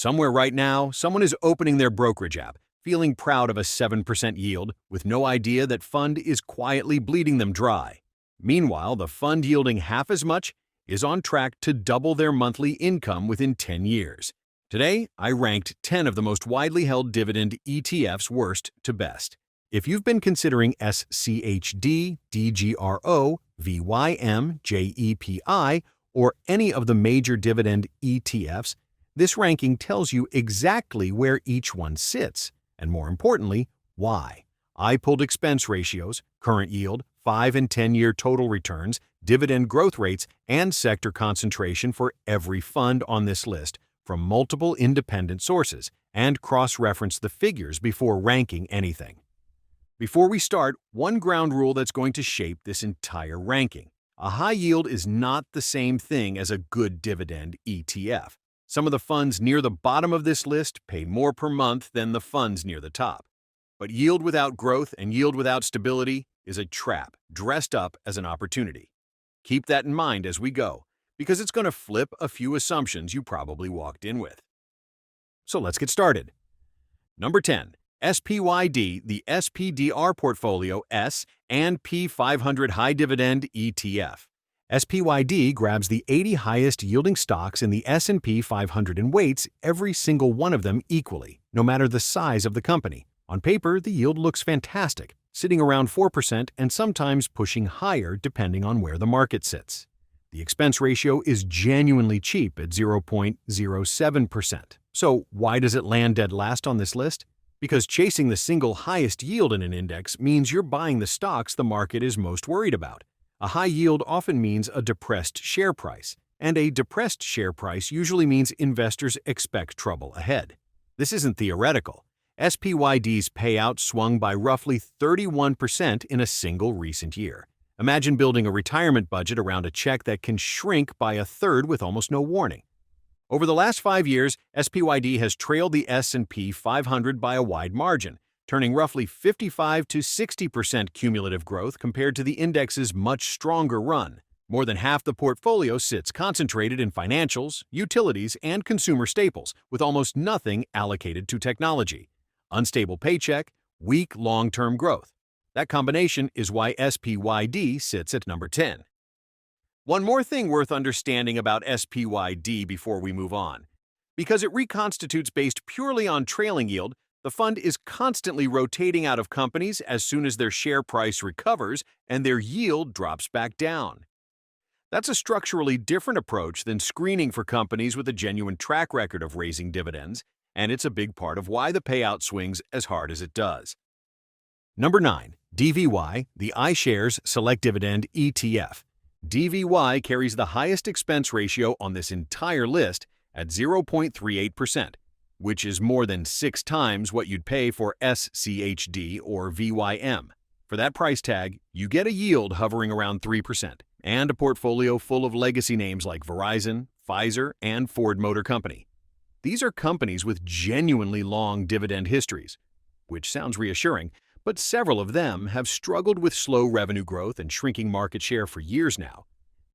Somewhere right now, someone is opening their brokerage app, feeling proud of a 7% yield, with no idea that fund is quietly bleeding them dry. Meanwhile, the fund yielding half as much is on track to double their monthly income within 10 years. Today, I ranked 10 of the most widely held dividend ETFs worst to best. If you've been considering SCHD, DGRO, VYM, JEPI, or any of the major dividend ETFs, this ranking tells you exactly where each one sits, and more importantly, why. I pulled expense ratios, current yield, 5 and 10-year total returns, dividend growth rates, and sector concentration for every fund on this list from multiple independent sources, and cross-referenced the figures before ranking anything. Before we start, one ground rule that's going to shape this entire ranking. A high yield is not the same thing as a good dividend ETF. Some of the funds near the bottom of this list pay more per month than the funds near the top. But yield without growth and yield without stability is a trap dressed up as an opportunity. Keep that in mind as we go, because it's going to flip a few assumptions you probably walked in with. So let's get started. Number 10. SPYD, the SPDR Portfolio S and P 500 High Dividend ETF. SPYD grabs the 80 highest yielding stocks in the S&P 500 and weights every single one of them equally, no matter the size of the company. On paper, the yield looks fantastic, sitting around 4% and sometimes pushing higher depending on where the market sits. The expense ratio is genuinely cheap at 0.07%. So why does it land dead last on this list? Because chasing the single highest yield in an index means you're buying the stocks the market is most worried about. A high yield often means a depressed share price, and a depressed share price usually means investors expect trouble ahead. This isn't theoretical. SPYD's payout swung by roughly 31% in a single recent year. Imagine building a retirement budget around a check that can shrink by a third with almost no warning. Over the last 5 years, SPYD has trailed the S&P 500 by a wide margin, turning roughly 55 to 60% cumulative growth compared to the index's much stronger run. More than half the portfolio sits concentrated in financials, utilities, and consumer staples, with almost nothing allocated to technology. Unstable paycheck, weak long-term growth. That combination is why SPYD sits at number 10. One more thing worth understanding about SPYD before we move on. Because it reconstitutes based purely on trailing yield, the fund is constantly rotating out of companies as soon as their share price recovers and their yield drops back down. That's a structurally different approach than screening for companies with a genuine track record of raising dividends, and it's a big part of why the payout swings as hard as it does. Number 9. DVY, the iShares Select Dividend ETF. DVY carries the highest expense ratio on this entire list at 0.38%. which is more than 6 times what you'd pay for SCHD or VYM. For that price tag, you get a yield hovering around 3% and a portfolio full of legacy names like Verizon, Pfizer, and Ford Motor Company. These are companies with genuinely long dividend histories, which sounds reassuring, but several of them have struggled with slow revenue growth and shrinking market share for years now.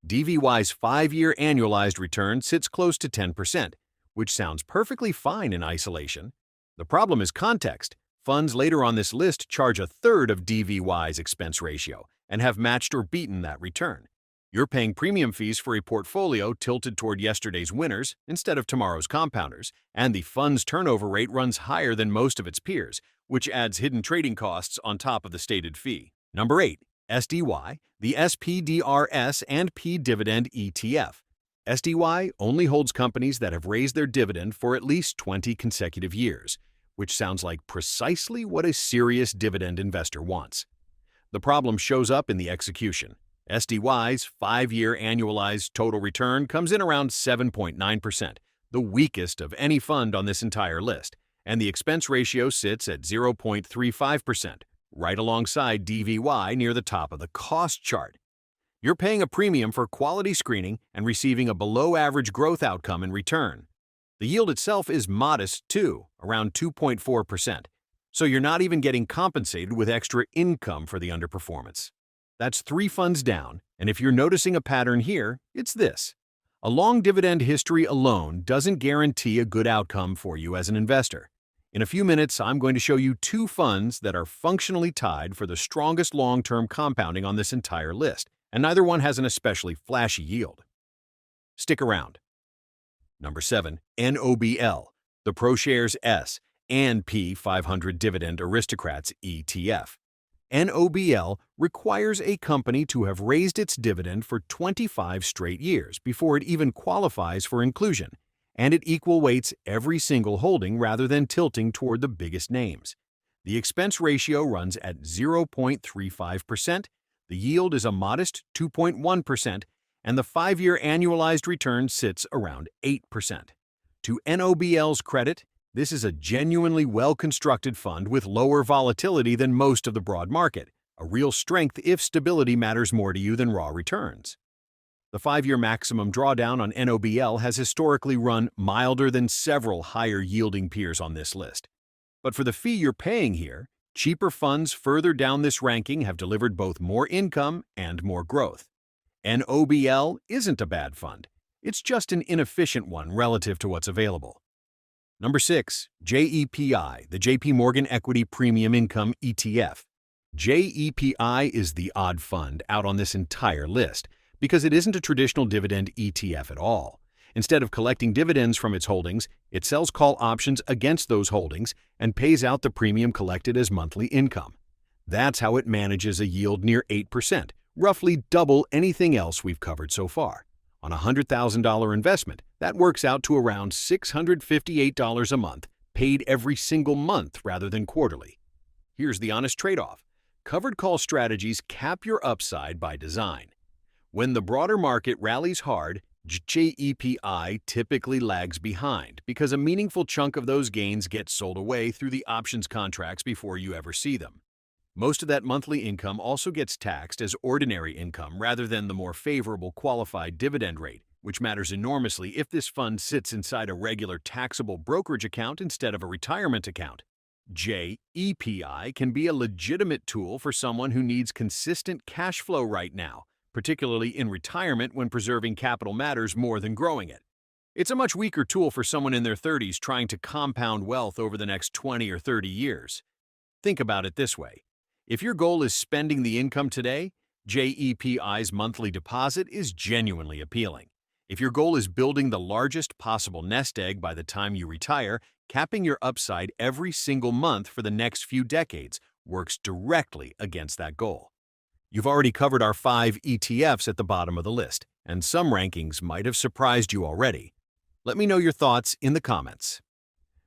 DVY's 5-year annualized return sits close to 10%, which sounds perfectly fine in isolation. The problem is context. Funds later on this list charge a third of DVY's expense ratio and have matched or beaten that return. You're paying premium fees for a portfolio tilted toward yesterday's winners instead of tomorrow's compounders, and the fund's turnover rate runs higher than most of its peers, which adds hidden trading costs on top of the stated fee. Number 8. SDY, the SPDRS and P Dividend ETF. SDY only holds companies that have raised their dividend for at least 20 consecutive years, which sounds like precisely what a serious dividend investor wants. The problem shows up in the execution. SDY's 5-year annualized total return comes in around 7.9%, the weakest of any fund on this entire list, and the expense ratio sits at 0.35%, right alongside DVY near the top of the cost chart. You're paying a premium for quality screening and receiving a below-average growth outcome in return. The yield itself is modest too, around 2.4%, so you're not even getting compensated with extra income for the underperformance. That's 3 funds down, and if you're noticing a pattern here, it's this. A long dividend history alone doesn't guarantee a good outcome for you as an investor. In a few minutes, I'm going to show you two funds that are functionally tied for the strongest long-term compounding on this entire list, and neither one has an especially flashy yield. Stick around. Number 7, NOBL, the ProShares S and P 500 Dividend Aristocrats ETF. NOBL requires a company to have raised its dividend for 25 straight years before it even qualifies for inclusion, and it equal weights every single holding rather than tilting toward the biggest names. The expense ratio runs at 0.35%, the yield is a modest 2.1%, and the 5-year annualized return sits around 8%. To NOBL's credit, this is a genuinely well-constructed fund with lower volatility than most of the broad market, a real strength if stability matters more to you than raw returns. The 5-year maximum drawdown on NOBL has historically run milder than several higher-yielding peers on this list. But for the fee you're paying here, cheaper funds further down this ranking have delivered both more income and more growth. NOBL isn't a bad fund. It's just an inefficient one relative to what's available. Number 6, JEPI, the JP Morgan Equity Premium Income ETF. JEPI is the odd fund out on this entire list because it isn't a traditional dividend ETF at all. Instead of collecting dividends from its holdings, it sells call options against those holdings and pays out the premium collected as monthly income. That's how it manages a yield near 8%, roughly double anything else we've covered so far. On a $100,000 investment, that works out to around $658 a month, paid every single month rather than quarterly. Here's the honest trade-off. Covered call strategies cap your upside by design. When the broader market rallies hard, JEPI typically lags behind because a meaningful chunk of those gains get sold away through the options contracts before you ever see them. Most of that monthly income also gets taxed as ordinary income rather than the more favorable qualified dividend rate, which matters enormously if this fund sits inside a regular taxable brokerage account instead of a retirement account. JEPI can be a legitimate tool for someone who needs consistent cash flow right now, particularly in retirement when preserving capital matters more than growing it. It's a much weaker tool for someone in their 30s trying to compound wealth over the next 20 or 30 years. Think about it this way. If your goal is spending the income today, JEPI's monthly deposit is genuinely appealing. If your goal is building the largest possible nest egg by the time you retire, capping your upside every single month for the next few decades works directly against that goal. You've already covered our 5 ETFs at the bottom of the list, and some rankings might have surprised you already. Let me know your thoughts in the comments.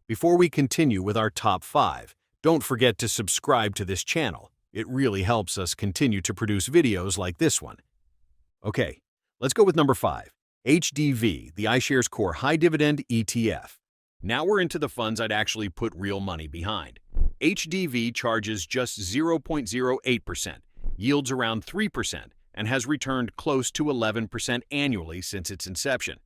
Before we continue with our top 5, don't forget to subscribe to this channel. It really helps us continue to produce videos like this one. Okay, let's go with number 5, HDV, the iShares Core High Dividend ETF. Now we're into the funds I'd actually put real money behind. HDV charges just 0.08%, yields around 3%, and has returned close to 11% annually since its inception.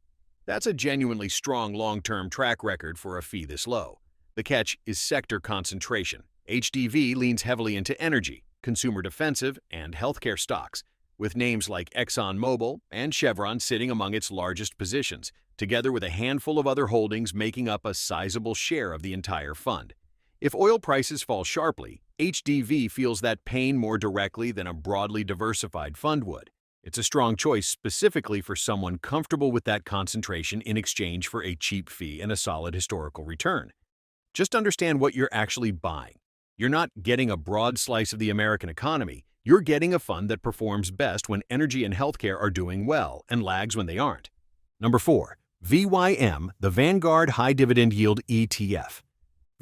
That's a genuinely strong long-term track record for a fee this low. The catch is sector concentration. HDV leans heavily into energy, consumer defensive, and healthcare stocks, with names like ExxonMobil and Chevron sitting among its largest positions, together with a handful of other holdings making up a sizable share of the entire fund. If oil prices fall sharply, HDV feels that pain more directly than a broadly diversified fund would. It's a strong choice specifically for someone comfortable with that concentration in exchange for a cheap fee and a solid historical return. Just understand what you're actually buying. You're not getting a broad slice of the American economy. You're getting a fund that performs best when energy and healthcare are doing well and lags when they aren't. Number 4, VYM, the Vanguard High Dividend Yield ETF.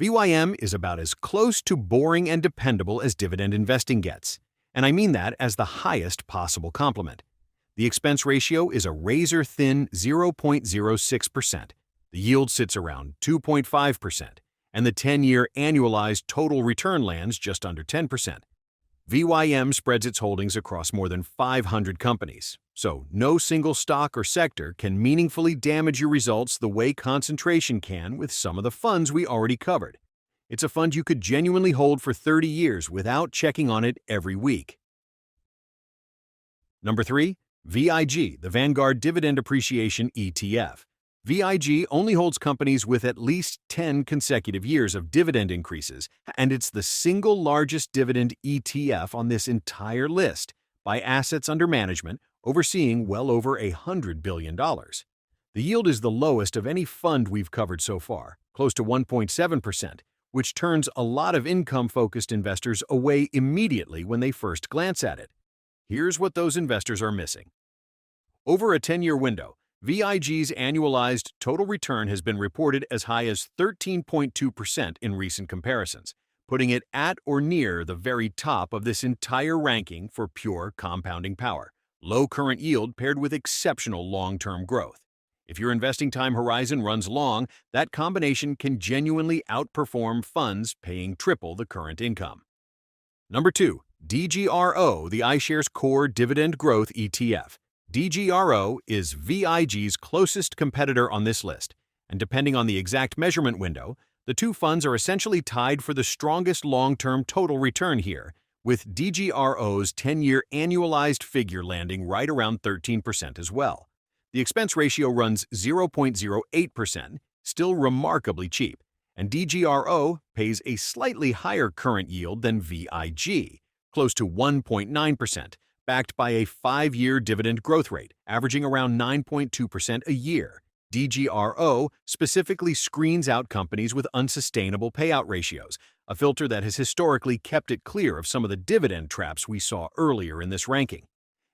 VYM is about as close to boring and dependable as dividend investing gets, and I mean that as the highest possible compliment. The expense ratio is a razor-thin 0.06%. The yield sits around 2.5%. And the 10-year annualized total return lands just under 10%. VYM spreads its holdings across more than 500 companies, so no single stock or sector can meaningfully damage your results the way concentration can with some of the funds we already covered. It's a fund you could genuinely hold for 30 years without checking on it every week. Number 3, VIG, the Vanguard Dividend Appreciation ETF. VIG only holds companies with at least 10 consecutive years of dividend increases, and it's the single largest dividend ETF on this entire list by assets under management, overseeing well over $100 billion. The yield is the lowest of any fund we've covered so far, close to 1.7%, which turns a lot of income-focused investors away immediately when they first glance at it. Here's what those investors are missing. Over a 10-year window, VIG's annualized total return has been reported as high as 13.2% in recent comparisons, putting it at or near the very top of this entire ranking for pure compounding power. Low current yield paired with exceptional long-term growth. If your investing time horizon runs long, that combination can genuinely outperform funds paying triple the current income. Number 2. DGRO, the iShares Core Dividend Growth ETF. DGRO is VIG's closest competitor on this list, and depending on the exact measurement window, the two funds are essentially tied for the strongest long-term total return here, with DGRO's 10-year annualized figure landing right around 13% as well. The expense ratio runs 0.08%, still remarkably cheap, and DGRO pays a slightly higher current yield than VIG, close to 1.9%, backed by a 5-year dividend growth rate, averaging around 9.2% a year. DGRO specifically screens out companies with unsustainable payout ratios, a filter that has historically kept it clear of some of the dividend traps we saw earlier in this ranking.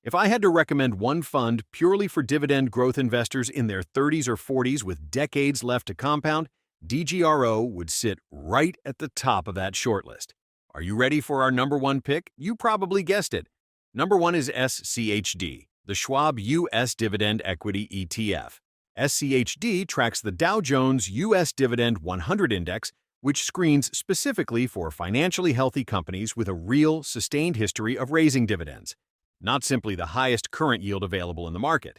If I had to recommend one fund purely for dividend growth investors in their 30s or 40s with decades left to compound, DGRO would sit right at the top of that shortlist. Are you ready for our number 1 pick? You probably guessed it. Number 1 is SCHD, the Schwab U.S. Dividend Equity ETF. SCHD tracks the Dow Jones U.S. Dividend 100 Index, which screens specifically for financially healthy companies with a real, sustained history of raising dividends, not simply the highest current yield available in the market.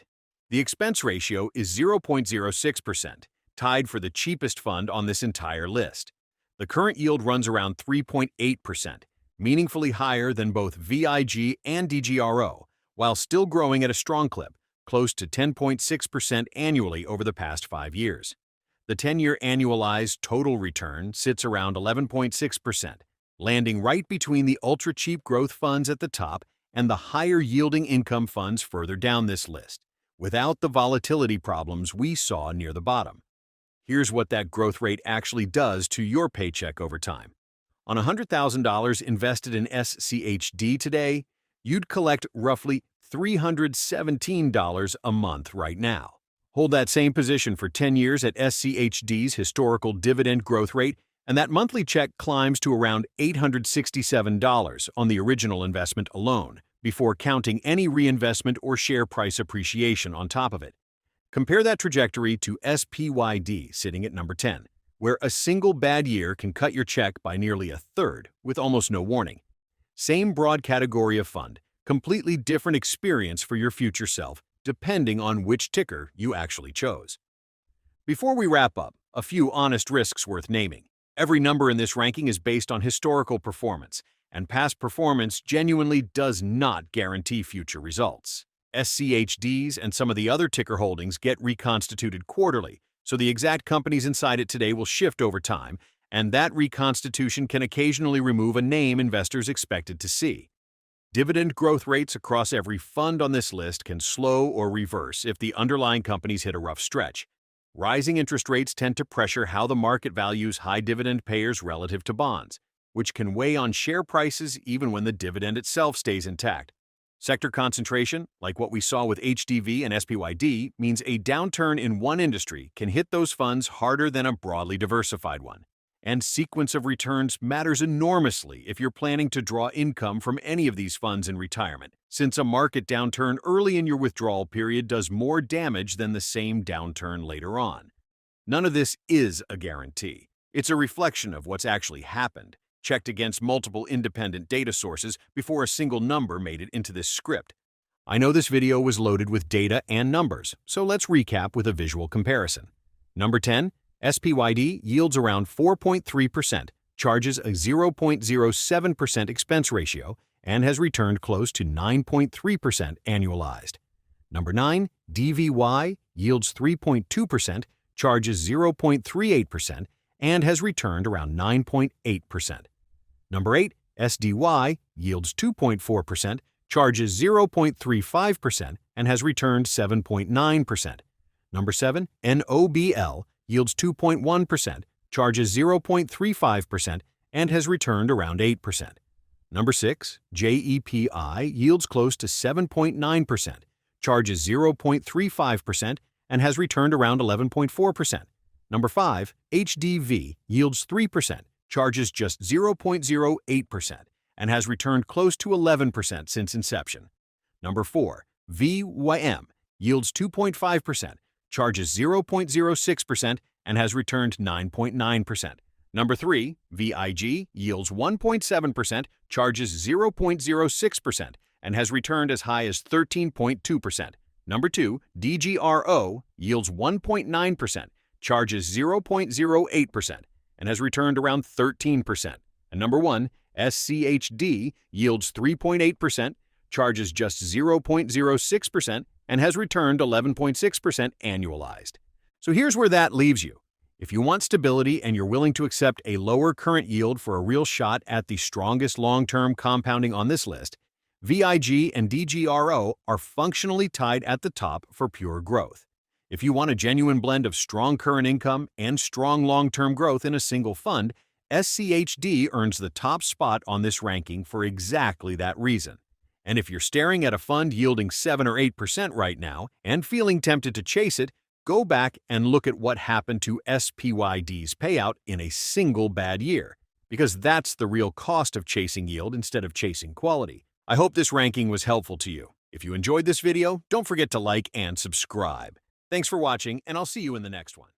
The expense ratio is 0.06%, tied for the cheapest fund on this entire list. The current yield runs around 3.8%, meaningfully higher than both VIG and DGRO, while still growing at a strong clip, close to 10.6% annually over the past 5 years. The 10-year annualized total return sits around 11.6%, landing right between the ultra-cheap growth funds at the top and the higher-yielding income funds further down this list, without the volatility problems we saw near the bottom. Here's what that growth rate actually does to your paycheck over time. On $100,000 invested in SCHD today, you'd collect roughly $317 a month right now. Hold that same position for 10 years at SCHD's historical dividend growth rate, and that monthly check climbs to around $867 on the original investment alone, before counting any reinvestment or share price appreciation on top of it. Compare that trajectory to SPYD sitting at number 10, where a single bad year can cut your check by nearly a third with almost no warning. Same broad category of fund, completely different experience for your future self, depending on which ticker you actually chose. Before we wrap up, a few honest risks worth naming. Every number in this ranking is based on historical performance, and past performance genuinely does not guarantee future results. SCHDs and some of the other ticker holdings get reconstituted quarterly, so the exact companies inside it today will shift over time, and that reconstitution can occasionally remove a name investors expected to see. Dividend growth rates across every fund on this list can slow or reverse if the underlying companies hit a rough stretch. Rising interest rates tend to pressure how the market values high dividend payers relative to bonds, which can weigh on share prices even when the dividend itself stays intact. Sector concentration, like what we saw with HDV and SPYD, means a downturn in one industry can hit those funds harder than a broadly diversified one. And sequence of returns matters enormously if you're planning to draw income from any of these funds in retirement, since a market downturn early in your withdrawal period does more damage than the same downturn later on. None of this is a guarantee. It's a reflection of what's actually happened, checked against multiple independent data sources before a single number made it into this script. I know this video was loaded with data and numbers, so let's recap with a visual comparison. Number 10, SPYD yields around 4.3%, charges a 0.07% expense ratio, and has returned close to 9.3% annualized. Number 9, DVY yields 3.2%, charges 0.38%, and has returned around 9.8%. Number 8, SDY yields 2.4%, charges 0.35%, and has returned 7.9%. Number 7, NOBL yields 2.1%, charges 0.35%, and has returned around 8%. Number 6, JEPI yields close to 7.9%, charges 0.35%, and has returned around 11.4%. Number 5, HDV yields 3%, charges just 0.08%, and has returned close to 11% since inception. Number 4, VYM yields 2.5%, charges 0.06%, and has returned 9.9%. Number 3, VIG yields 1.7%, charges 0.06%, and has returned as high as 13.2%. Number 2, DGRO yields 1.9%, charges 0.08%, and has returned around 13%. And number 1, SCHD yields 3.8%, charges just 0.06%, and has returned 11.6% annualized. So here's where that leaves you. If you want stability and you're willing to accept a lower current yield for a real shot at the strongest long-term compounding on this list, VIG and DGRO are functionally tied at the top for pure growth. If you want a genuine blend of strong current income and strong long-term growth in a single fund, SCHD earns the top spot on this ranking for exactly that reason. And if you're staring at a fund yielding 7 or 8% right now and feeling tempted to chase it, go back and look at what happened to SPYD's payout in a single bad year, because that's the real cost of chasing yield instead of chasing quality. I hope this ranking was helpful to you. If you enjoyed this video, don't forget to like and subscribe. Thanks for watching, and I'll see you in the next one.